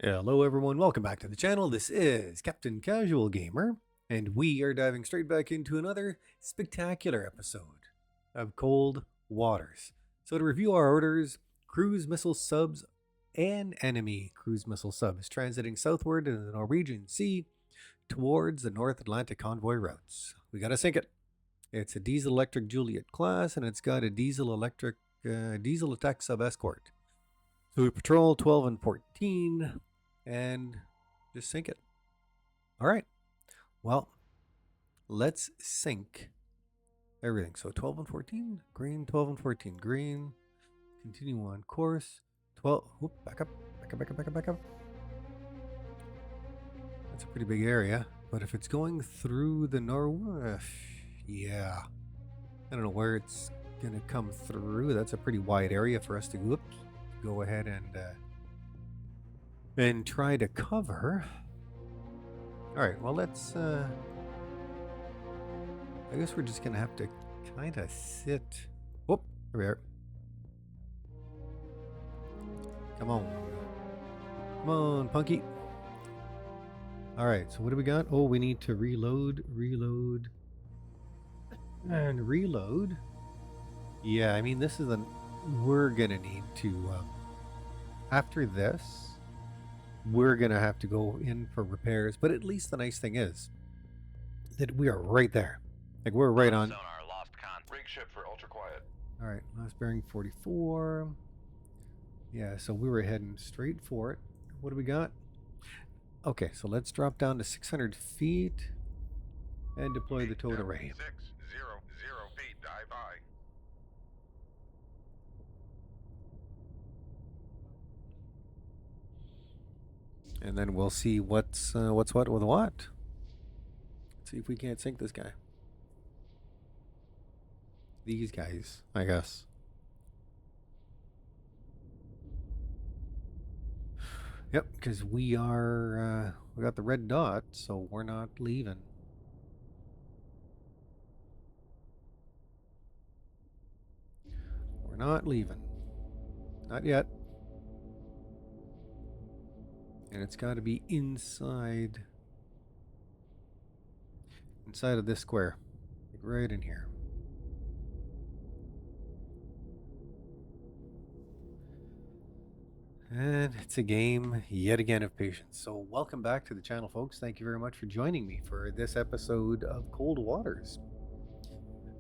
Hello everyone, welcome back to the channel. This is Captain Casual Gamer, and we are diving straight back into another spectacular episode of Cold Waters. So to review our orders, cruise missile subs and enemy cruise missile subs transiting southward in the Norwegian Sea towards the North Atlantic convoy routes. We gotta sink it. It's a diesel electric Juliet class, and it's got a diesel attack sub escort. So we patrol 12 and 14 and just sink it. All right. Well, let's sink everything. So 12 and 14, green, 12 and 14, green. Continue on course. 12, whoop, back up. That's a pretty big area. But if it's going through the Norway, yeah. I don't know where it's going to come through. That's a pretty wide area for us to go ahead and try to cover. All right, well, let's I guess we're just gonna have to kind of sit. Whoop, here we are. Come on, Punky. All right, so what do we got? Oh, we need to reload, and reload. Yeah, I mean, this is we're gonna need to after this, we're gonna have to go in for repairs, but at least the nice thing is that we are right there. Like, we're right on. Sonar lost con. Rig ship for ultra quiet. All right, last bearing 44. Yeah, so we were heading straight for it. What do we got? Okay, so let's drop down to 600 feet and deploy the towed array. 600 feet, dive by. And then we'll see what's what with what. Let's see if we can't sink this guy. These guys, I guess. Yep, because we are we got the red dot, so we're not leaving. We're not leaving. Not yet. And it's got to be inside of this square, like right in here. And it's a game yet again of patience. So welcome back to the channel, folks. Thank you very much for joining me for this episode of Cold Waters.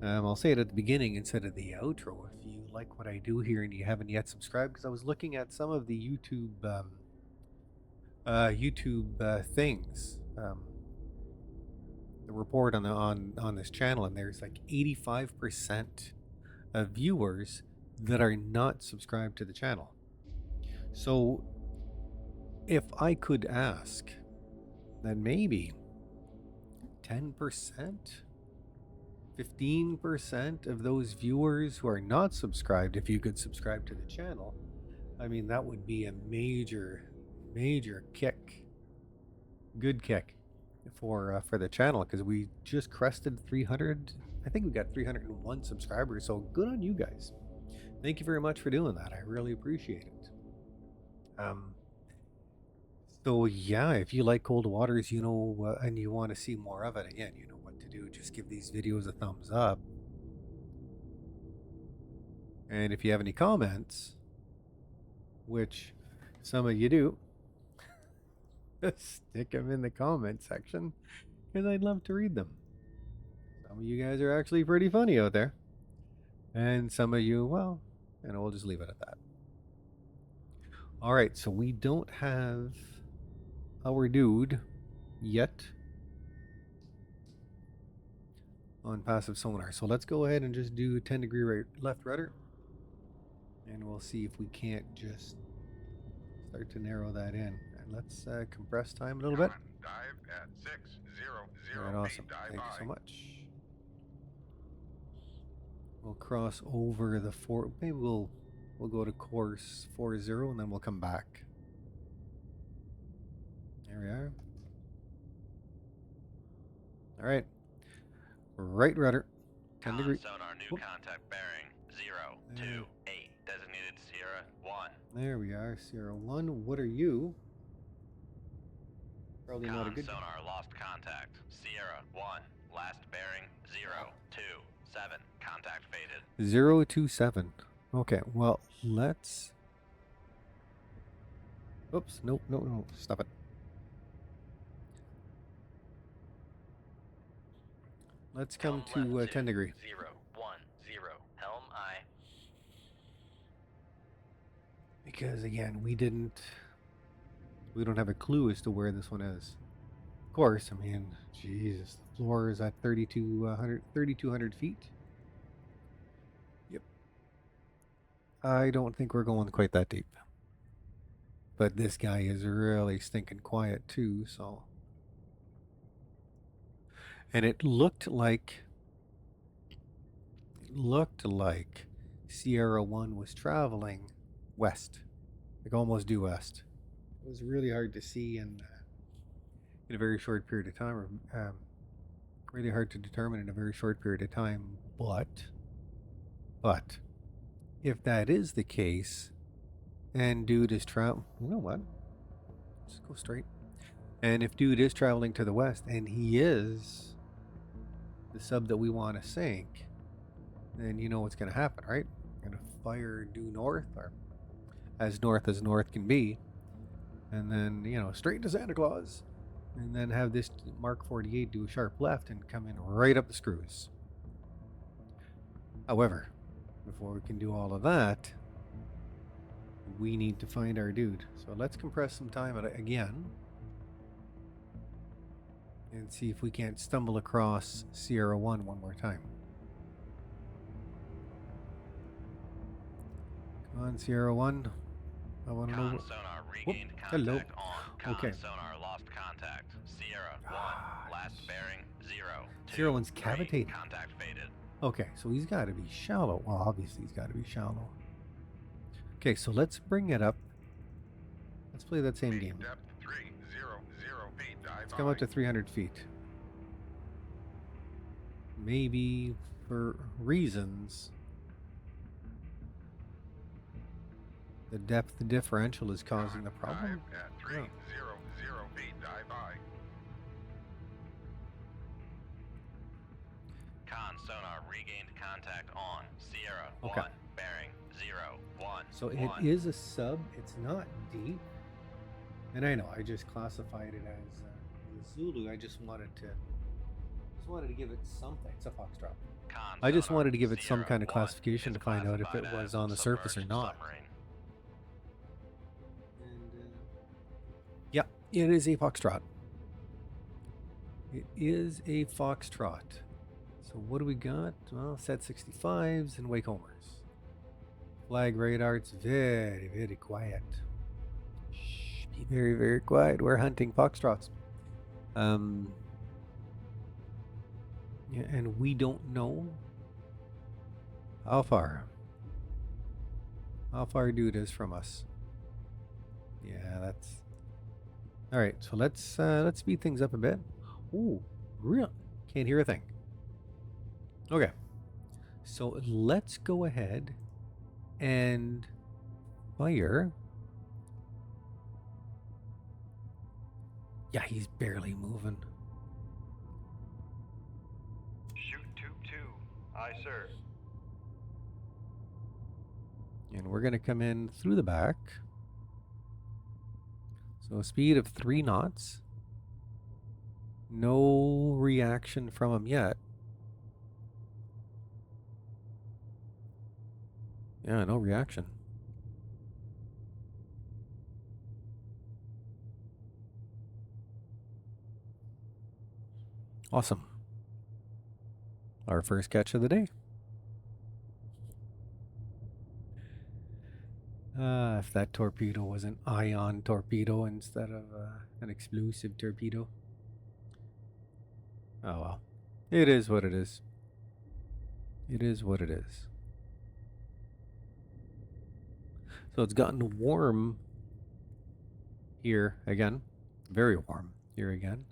I'll say it at the beginning instead of the outro. If you like what I do here and you haven't yet subscribed, because I was looking at some of the YouTube things, the report on this channel, and there's like 85% of viewers that are not subscribed to the channel. So if I could ask that maybe 10%, 15% of those viewers who are not subscribed, if you could subscribe to the channel, I mean, that would be a major kick, good kick for the channel, because we just crested 300. I think we got 301 subscribers, so good on you guys. Thank you very much for doing that. I really appreciate it. So yeah, if you like Cold Waters, you know, and you want to see more of it, again, you know what to do. Just give these videos a thumbs up, and if you have any comments, which some of you do, stick them in the comment section, because I'd love to read them. Some of you guys are actually pretty funny out there, and some of you, well, and we'll just leave it at that. All right, so we don't have our dude yet on passive sonar, so let's go ahead and just do 10-degree right left rudder, and we'll see if we can't just start to narrow that in. And let's compress time a little bit. Dive at 600 All right, awesome. Thank you so much. We'll cross over the maybe we'll go to course 40, and then we'll come back. There we are. All right. Right rudder. 10 degrees. Sonar new contact bearing 028. Designated Sierra 1. There we are. Sierra 1. What are you? Probably not a good. Sonar lost contact. Sierra 1, last bearing 027. Contact faded. 027. Okay, well, let's... Oops, nope, no, stop it. Let's come to 10 degree. 010. Helm I. Because again, we don't have a clue as to where this one is. Of course, I mean, Jesus, the floor is at 3,200 feet. Yep. I don't think we're going quite that deep. But this guy is really stinking quiet too, so. And it looked like Sierra 1 was traveling west, like almost due west. It was really hard to see in a very short period of time, or really hard to determine in a very short period of time. But if that is the case, and dude is you know what? Just go straight. And if dude is traveling to the west, and he is the sub that we want to sink, then you know what's going to happen, right? We're going to fire due north, or as north can be, and then, you know, straight to Santa Claus, and then have this Mark 48 do a sharp left and come in right up the screws. However, before we can do all of that, we need to find our dude. So let's compress some time again and see if we can't stumble across Sierra 1 one more time. Come on, Sierra 1. I want to know. Sonar regained contact hello. on. Okay. Sonar lost contact. Sierra 1, last bearing 0. Sierra 1's cavitating. Contact faded. Okay, so he's got to be shallow. Well, obviously he's got to be shallow. Okay, so let's bring it up. Let's play that same game. Depth 300 feet. Let's come up to 300 feet. Maybe for reasons, the depth differential is causing the problem. At 300 feet, dive by. Con sonar regained contact on Sierra 1, bearing 01. So it is a sub. It's not deep. And I know I just classified it as Zulu. I just wanted to give it something. It's a foxtrot. I just wanted to give it some kind of classification to find out if it was on the surface or not. And yeah, it is a foxtrot. It is a foxtrot. So what do we got? Well, set 65s and wake homers. Flag radar. It's very, very quiet. Shh, be very, very quiet. We're hunting foxtrots. Yeah, and we don't know how far dude is from us. Yeah, that's all right. So let's speed things up a bit. Ooh, real can't hear a thing. Okay, so let's go ahead and fire. Yeah, he's barely moving. Shoot tube 2. Aye, sir. And we're going to come in through the back. So a speed of 3 knots. No reaction from him yet. Yeah, no reaction. Awesome. Our first catch of the day. If that torpedo was an ion torpedo instead of an explosive torpedo. Oh well. It is what it is. It is what it is. So it's gotten warm here again. Very warm here again.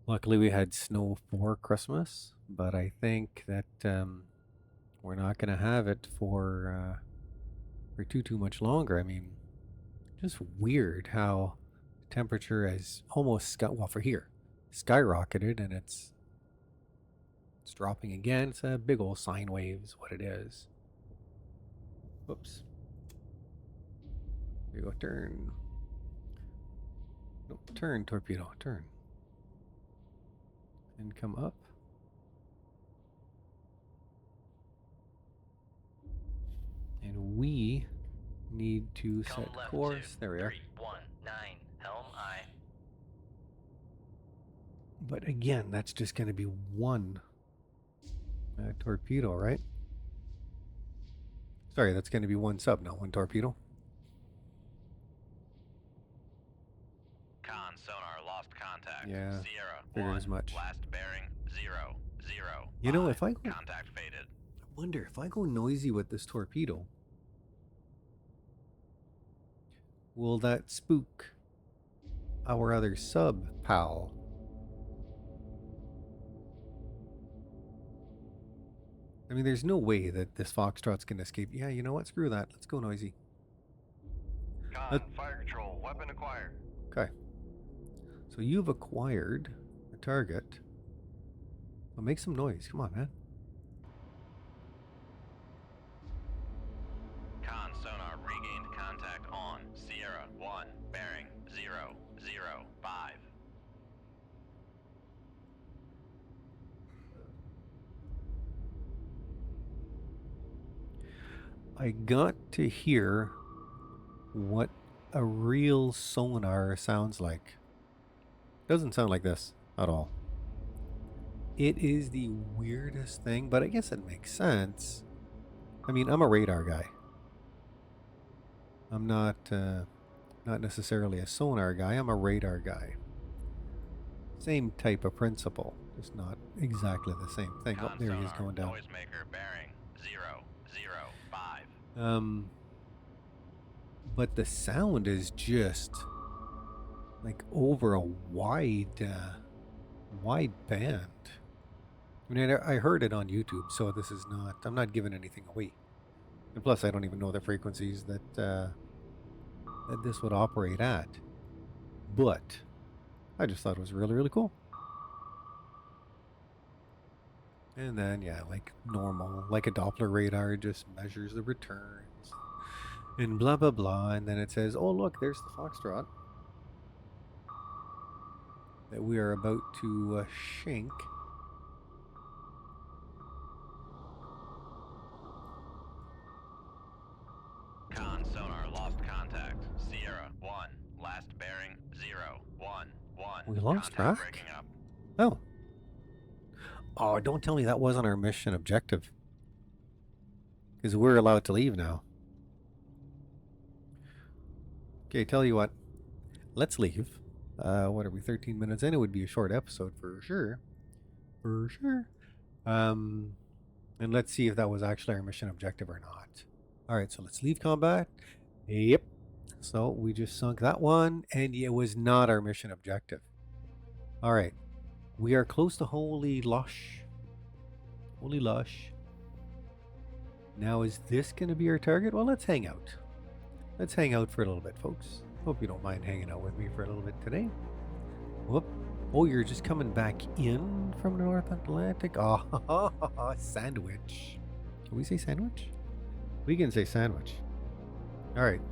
Luckily we had snow for Christmas, but I think that we're not going to have it for too much longer. I mean, just weird how temperature has almost well, for here, skyrocketed, and it's dropping again. It's a big old sine wave is what it is. Whoops. Here you go, turn. Nope, turn, torpedo, turn. And come up. And we need to Come set left course. to There we are. 319, helm I. But again, that's just going to be one torpedo, right? Sorry, that's going to be one sub, not one torpedo. Con sonar lost contact. Yeah, Sierra figured 1, as much. last bearing 0, 0. You know, 5, if I go, contact faded. I wonder if I go noisy with this torpedo, will that spook our other sub pal? I mean, there's no way that this Foxtrot's going to escape. Yeah, you know what? Screw that. Let's go noisy. Con, fire control, weapon acquired. Okay. So you've acquired a target. Well, make some noise. Come on, man. Con sonar regained contact on Sierra 1, bearing 0, 0, 5. I got to hear what a real sonar sounds like. Doesn't sound like this at all. It is the weirdest thing, but I guess it makes sense. I mean, I'm a radar guy. I'm not necessarily a sonar guy. I'm a radar guy. Same type of principle, just not exactly the same thing. Oh, there he is going down. Noisemaker bearing 0, 0, 5. But the sound is just like over a wide band. I mean, I heard it on YouTube, so this is not, I'm not giving anything away. And plus, I don't even know the frequencies that that this would operate at. But I just thought it was really, really cool. And then, yeah, like normal, like a Doppler radar, just measures the returns and blah, blah, blah. And then it says, oh, look, there's the Foxtrot that we are about to shank. Con sonar lost contact. Sierra 1, last bearing 0, 1, 1. We lost Contact track? breaking up. Oh. Oh, don't tell me that wasn't our mission objective. Because we're allowed to leave now. Okay, tell you what. Let's leave. What are we, 13 minutes in? It would be a short episode for sure. For sure. And let's see if that was actually our mission objective or not. Alright, so let's leave combat. Yep. So we just sunk that one, and it was not our mission objective. Alright. We are close to Holy Lush. Holy Lush. Now, is this going to be our target? Well, let's hang out. Let's hang out for a little bit, folks. Hope you don't mind hanging out with me for a little bit today. Whoop. Oh, you're just coming back in from the North Atlantic? Oh, sandwich. Can we say sandwich? We can say sandwich. Alright.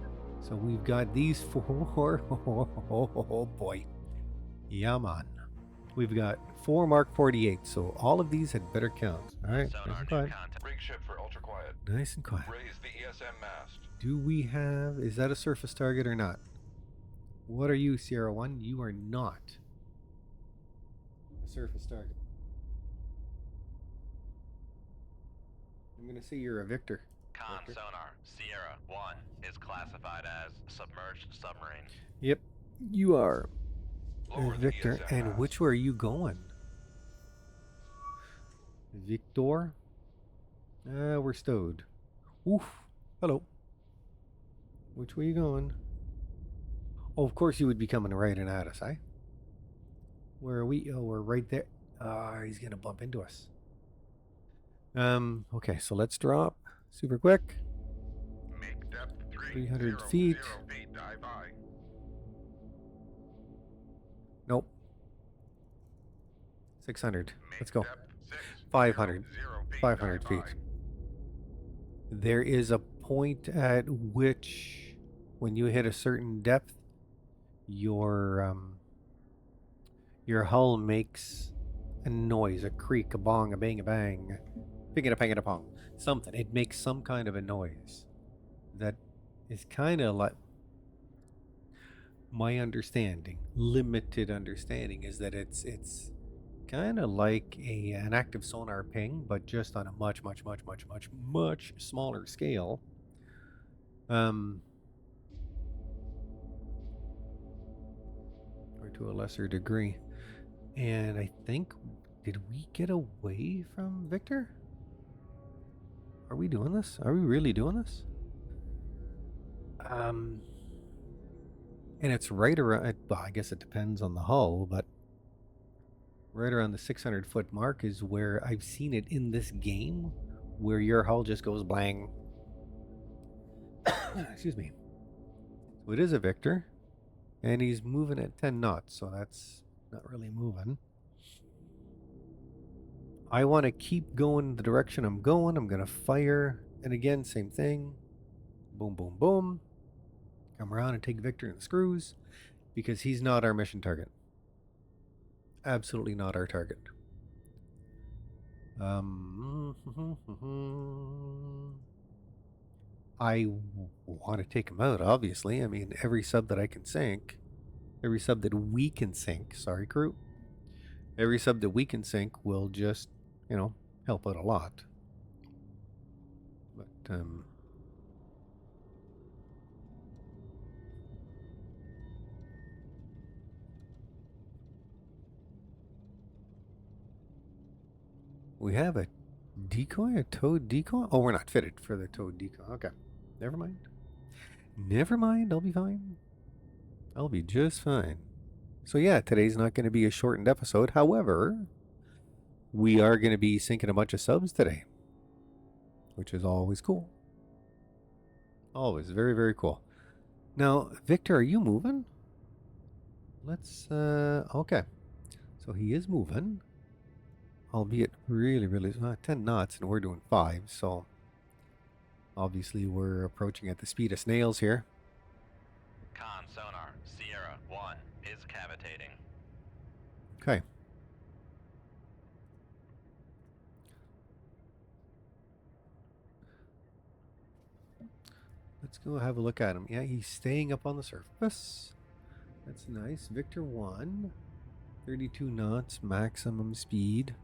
So we've got these four. Oh boy. Yeah, man. We've got 4 Mark 48, so all of these had better count. Alright, nice and quiet. Rig ship for ultra quiet. Nice and quiet. Raise the ESM mast. Do we have... Is that a surface target or not? What are you, Sierra 1? You are not a surface target. I'm going to say you're a Victor. Con sonar Sierra 1 is classified as submerged submarine. Yep, you are. Lower the Victor, ESM and mast. which way are you going? Victor? We're stowed. Oof. Hello. Which way you going? Oh, of course you would be coming right in at us, eh? Where are we? Oh, we're right there. He's gonna bump into us. Okay, so let's drop super quick. Make depth 300 300 feet. feet. Dive by. Nope. 600. Let's go. Depth 6, 500. 0 feet, 500 dive feet. There is a point at which, when you hit a certain depth, your hull makes a noise, a creak, a bong, a bang, a bang, ping, a pang, a pong, something. It makes some kind of a noise that is kind of like, my understanding, limited understanding, is that it's kind of like an active sonar ping, but just on a much smaller scale. Or to a lesser degree. And I think, did we get away from Victor? Are we doing this? Are we really doing this? And it's right around, well, I guess it depends on the hull, but right around the 600 foot mark is where I've seen it in this game, where your hull just goes blang. Excuse me. So it is a Victor, and he's moving at 10 knots, so that's not really moving. I want to keep going the direction I'm going. I'm going to fire, and again, same thing. Boom, boom, boom. Come around and take Victor in the screws, because he's not our mission target. Absolutely not our target. I want to take him out, obviously. I mean, every sub that I can sink, every sub that we can sink, sorry, crew, every sub that we can sink will just, help out a lot. But, we have a decoy, a towed decoy? Oh, we're not fitted for the towed decoy. Okay. Never mind. Never mind. I'll be fine. I'll be just fine. So yeah, today's not going to be a shortened episode. However, we are going to be sinking a bunch of subs today, which is always cool. Always very, very cool. Now, Victor, are you moving? Let's, okay. So he is moving. Albeit really 10 knots, and we're doing 5, so obviously we're approaching at the speed of snails here. Con sonar, Sierra 1 is cavitating. Okay. Let's go have a look at him. Yeah, he's staying up on the surface. That's nice. Victor 1, 32 knots, maximum speed.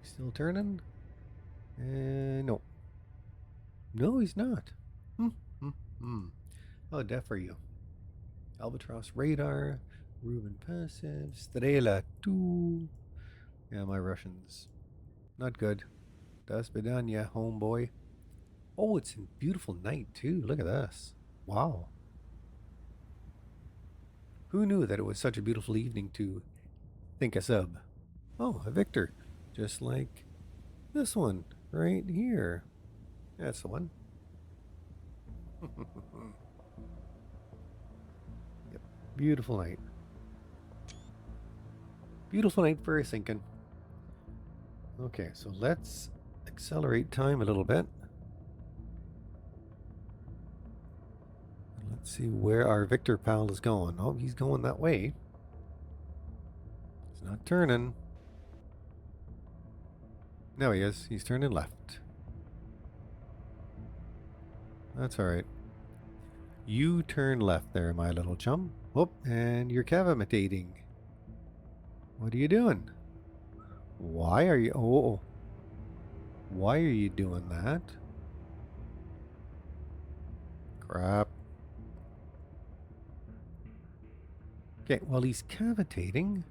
Still turning? No. No, he's not. How deaf are you? Albatross radar, Ruben passive, Strela 2. Yeah, my Russian's not good. Do svidaniya, homeboy. Oh, it's a beautiful night too. Look at this. Wow. Who knew that it was such a beautiful evening to think a sub? Oh, a Victor. Just like this one right here. That's the one. Yep. Beautiful night. Beautiful night for a sinking. Okay, so let's accelerate time a little bit. Let's see where our Victor pal is going. Oh, he's going that way. He's not turning. No, he is. He's turning left. That's alright. You turn left there, my little chum. Whoop, and you're cavitating. What are you doing? Why are you... Oh. Why are you doing that? Crap. Okay, well, he's cavitating.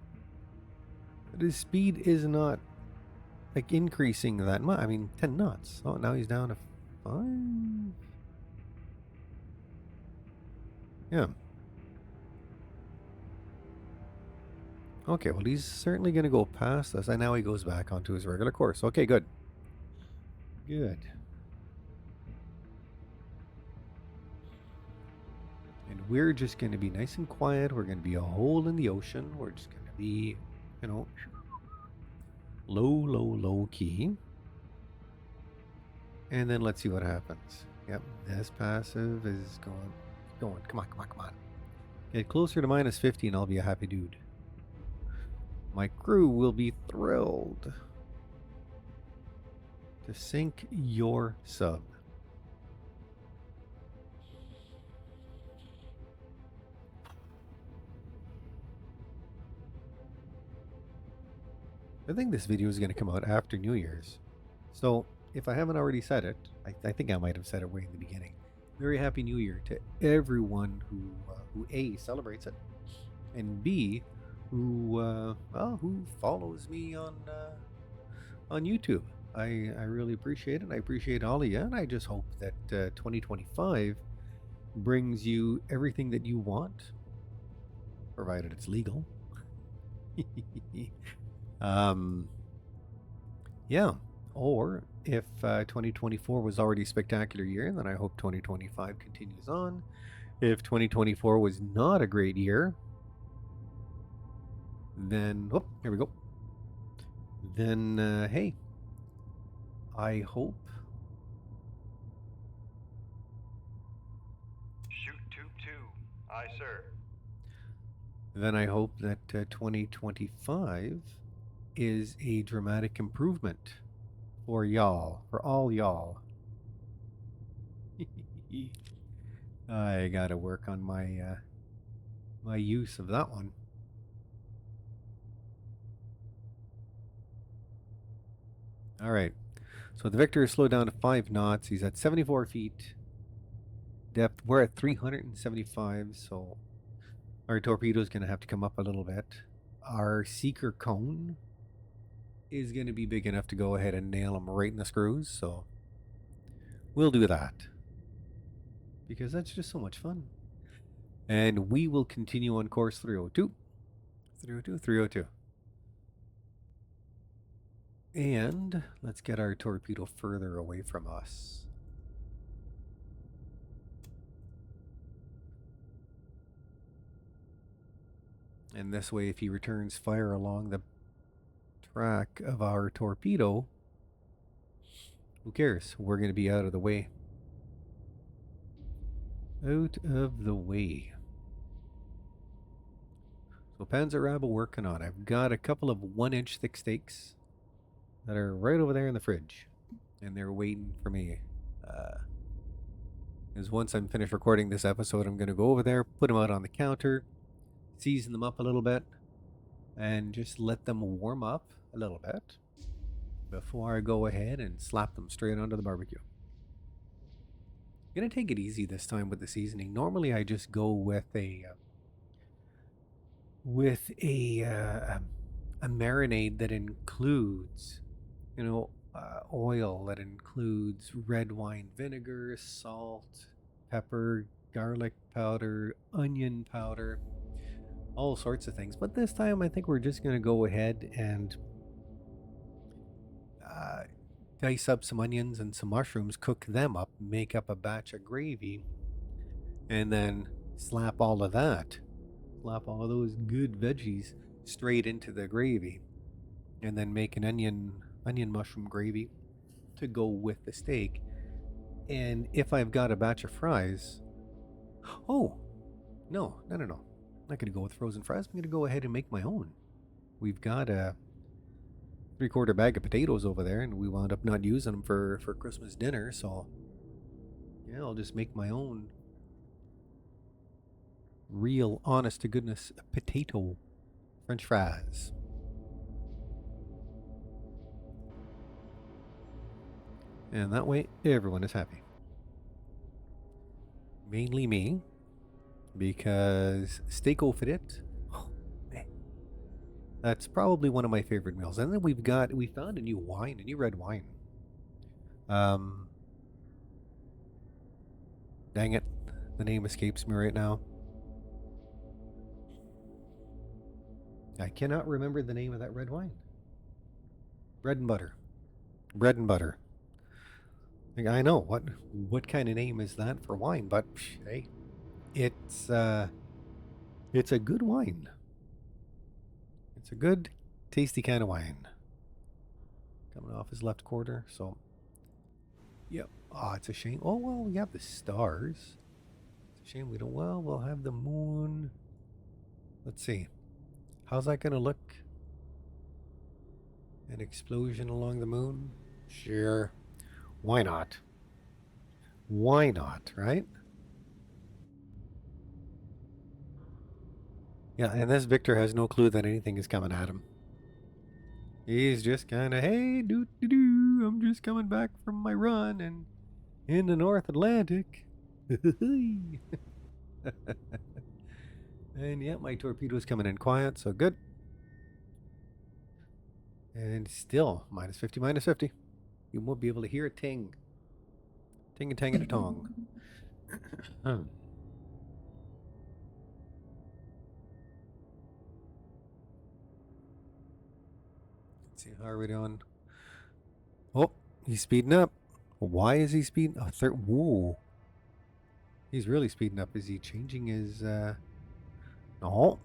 But his speed is not... like increasing that much. I mean, 10 knots. Oh, now he's down to 5. Yeah. Okay, well, he's certainly going to go past us, and now he goes back onto his regular course. Okay, good. Good. And we're just going to be nice and quiet. We're going to be a hole in the ocean. We're just going to be, you know, low key. And then let's see what happens. Yep, this passive is going. Come on. Get closer to minus 50 and I'll be a happy dude. My crew will be thrilled to sink your sub. I think this video is going to come out after New Year's. So, if I haven't already said it, I think I might have said it way in the beginning. Very Happy New Year to everyone who A, celebrates it, and B, who follows me on YouTube. I really appreciate it. I appreciate all of you, and I just hope that 2025 brings you everything that you want, provided it's legal. Yeah. Or if 2024 was already a spectacular year, then I hope 2025 continues on. If 2024 was not a great year, then here we go. Then hey, I hope. Shoot tube 2. Aye, sir. Then I hope that 2025 is a dramatic improvement for y'all, for all y'all. I gotta work on my my use of that one. All right, so the Victor is slowed down to 5 knots. He's at 74 feet depth. We're at 375, so our torpedo is going to have to come up a little bit. Our seeker cone is going to be big enough to go ahead and nail him right in the screws, so we'll do that because that's just so much fun. And we will continue on course 302. And let's get our torpedo further away from us. And this way, if he returns fire along the track of our torpedo, who cares? We're going to be out of the way. Out of the way. So Panzerabel working on. I've got a couple of 1-inch thick steaks that are right over there in the fridge, and they're waiting for me. Because once I'm finished recording this episode, I'm going to go over there, put them out on the counter, season them up a little bit, and just let them warm up a little bit before I go ahead and slap them straight onto the barbecue. I'm going to take it easy this time with the seasoning. Normally I just go with a marinade that includes, oil, that includes red wine vinegar, salt, pepper, garlic powder, onion powder, all sorts of things. But this time I think we're just going to go ahead and dice up some onions and some mushrooms, cook them up, make up a batch of gravy, and then slap all of those good veggies straight into the gravy, and then make an onion mushroom gravy to go with the steak. And if I've got a batch of fries, no, I'm not going to go with frozen fries. I'm going to go ahead and make my own. We've got a 3/4 bag of potatoes over there, and we wound up not using them for Christmas dinner, so yeah, I'll just make my own real, honest to goodness potato French fries. And that way, everyone is happy. Mainly me, because steak au frit, oh man, that's probably one of my favorite meals. And then we found a new red wine. Dang it, the name escapes me right now. I cannot remember the name of that red wine. Bread and butter. Like, I know what kind of name is that for wine, but hey, It's a good wine. It's a good, tasty kind of wine. Coming off his left quarter, so yep. Oh, it's a shame. Oh well, we have the stars. It's a shame we don't. Well, we'll have the moon. Let's see. How's that gonna look? An explosion along the moon? Sure. Why not? Why not, right? Yeah, and this Victor has no clue that anything is coming at him. He's just kind of, hey, doo-doo-doo, I'm just coming back from my run and in the North Atlantic. And yeah, my torpedo's coming in quiet, so good. And still, minus 50, minus 50. You won't be able to hear a ting. Ting a tang and a tong. Let's see, how are we doing? Oh, he's speeding up. Why is he speeding? Oh, whoa. He's really speeding up. Is he changing his, No,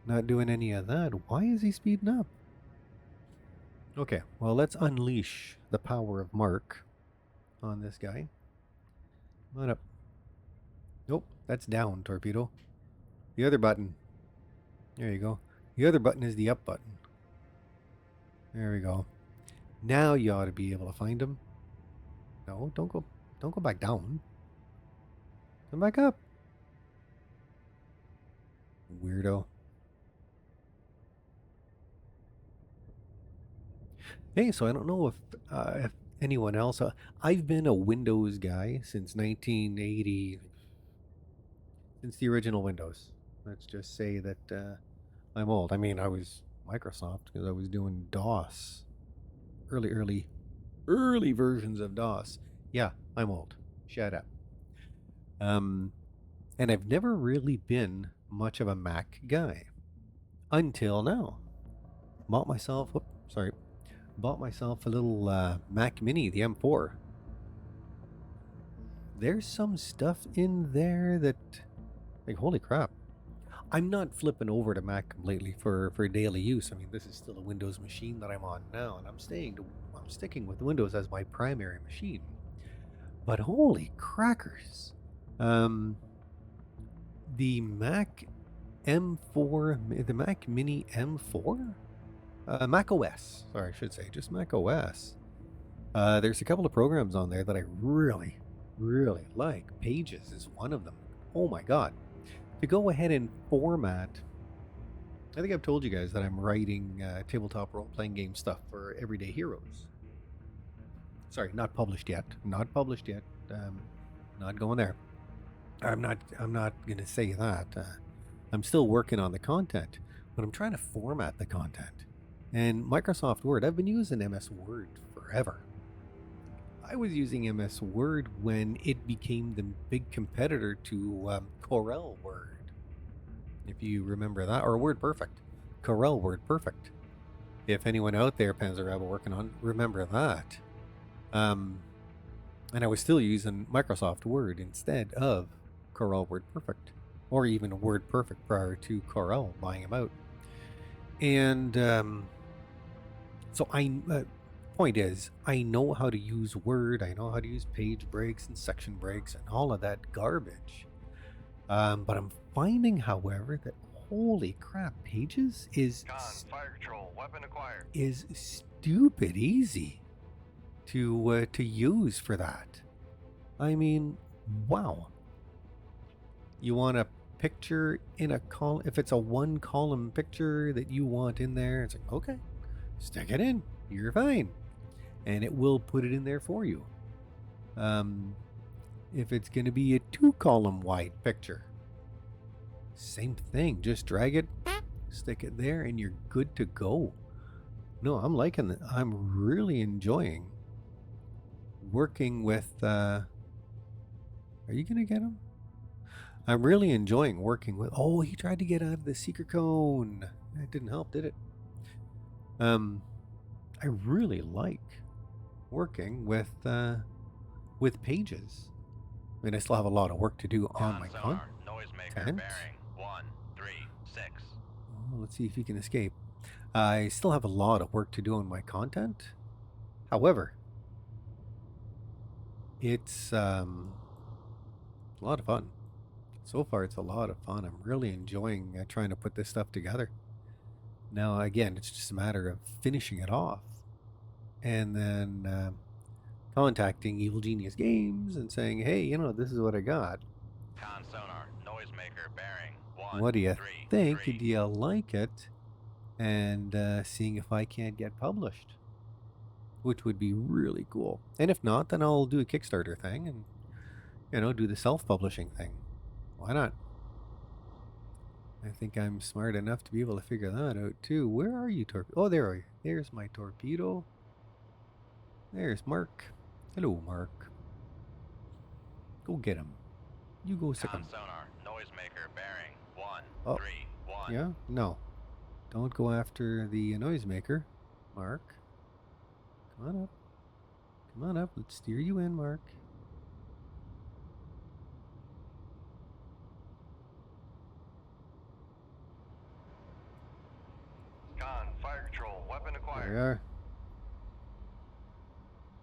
not doing any of that. Why is he speeding up? Okay, well, let's unleash the power of Mark on this guy. Come on up. Nope, that's down, torpedo. The other button. There you go. The other button is the up button. There we go. Now you ought to be able to find him. No, don't go back down. Come back up. Weirdo. Hey, so I don't know if anyone else. I've been a Windows guy since 1980, since the original Windows. Let's just say that I'm old. I mean, I was Microsoft because I was doing DOS, early versions of DOS. Yeah, I'm old. Shut up. And I've never really been much of a Mac guy until now. Bought myself a little Mac Mini, the M4. There's some stuff in there that, like, holy crap. I'm not flipping over to Mac completely for daily use. I mean, this is still a Windows machine that I'm on now, and I'm sticking with Windows as my primary machine. But holy crackers. The Mac M4, the Mac Mini M4? Mac OS, sorry, I should say, just Mac OS. There's a couple of programs on there that I really, really like. Pages is one of them. Oh my god. To go ahead and format, I think I've told you guys that I'm writing tabletop role-playing game stuff for Everyday Heroes. Sorry, not published yet. Not published yet. Not going there. I'm not going to say that. I'm still working on the content, but I'm trying to format the content. And Microsoft Word, I've been using MS Word forever. I was using MS Word when it became the big competitor to Corel Word. If you remember that, or WordPerfect. Corel WordPerfect. If anyone out there, Panzer working on, remember that. And I was still using Microsoft Word instead of Corel WordPerfect, or even WordPerfect prior to Corel buying them out. And so point is, I know how to use Word, I know how to use page breaks and section breaks and all of that garbage. But I'm finding, however, that holy crap, Pages is Fire control, weapon acquired. Is stupid easy to use for that. I mean, wow. You want a picture in a column, if it's a one column picture that you want in there, it's like, okay, stick it in, you're fine, and it will put it in there for you. If it's going to be a 2-column wide picture, same thing, just drag it, stick it there, and you're good to go. No, I'm liking it. I'm really enjoying working with are you going to get him? I'm really enjoying working with... Oh, he tried to get out of the secret cone. It didn't help, did it? I really like working with Pages. I mean, I still have a lot of work to do on my sonar, noisemaker tent. bearing 136. Oh, let's see if you can escape. I still have a lot of work to do on my content. However, it's a lot of fun. So far, it's a lot of fun. I'm really enjoying trying to put this stuff together. Now, again, it's just a matter of finishing it off and then contacting Evil Genius Games and saying, hey, you know, this is what I got. Con sonar, noisemaker bearing 1. What do you 3, think? 3. Do you like it? And seeing if I can't get published, which would be really cool. And if not, then I'll do a Kickstarter thing and, you know, do the self-publishing thing. Why not? I think I'm smart enough to be able to figure that out too. Where are you, torpedo? Oh, there are you. There's my torpedo. There's Mark. Hello, Mark. Go get him. You go sick him. Con sonar, noisemaker bearing 1, Oh, 3, 1. yeah? No. Don't go after the noisemaker, Mark. Come on up. Come on up. Let's steer you in, Mark. Con, fire control, weapon There acquired. we are.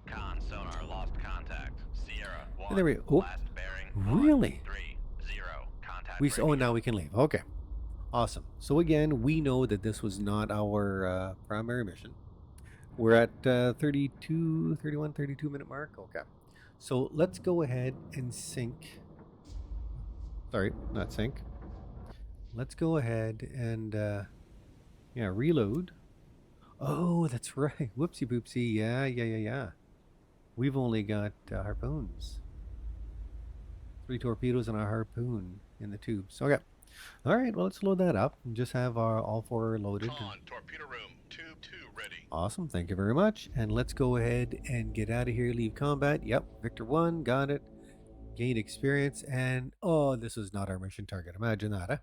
Con sonar lost contact. Sierra 1. And there we go. Last bearing Really? 130. Contact Oh, radio. now we can leave. Okay. Awesome. So again, we know that this was not our primary mission. We're at 32 minute mark. Okay. So let's go ahead and sink. Sorry, not sink. Let's go ahead and reload. Oh, that's right. Whoopsie poopsie. Yeah. We've only got harpoons. 3 torpedoes and a harpoon in the tubes. Okay. All right, well, let's load that up and just have our all 4 loaded. Con, torpedo room, tube 2 ready. Awesome, thank you very much. And let's go ahead and get out of here, leave combat. Yep, Victor 1, got it. Gained experience, and oh, this is not our mission target. Imagine that, huh?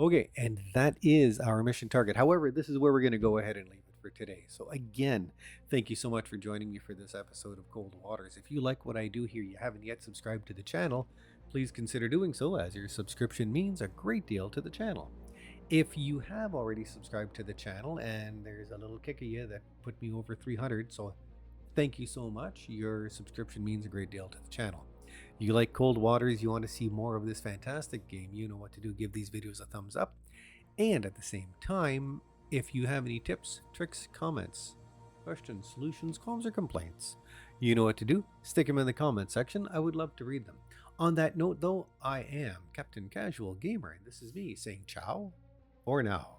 Okay, and that is our mission target. However, this is where we're going to go ahead and leave it for today. So again, thank you so much for joining me for this episode of Cold Waters. If you like what I do here, you haven't yet subscribed to the channel, please consider doing so, as your subscription means a great deal to the channel. If you have already subscribed to the channel, and there's a little kick of you that put me over 300, so thank you so much. Your subscription means a great deal to the channel. You like Cold Waters, you want to see more of this fantastic game, you know what to do. Give these videos a thumbs up. And at the same time, if you have any tips, tricks, comments, questions, solutions, calls, or complaints, you know what to do. Stick them in the comment section. I would love to read them. On that note, though, I am Captain Casual Gamer, and this is me saying ciao for now.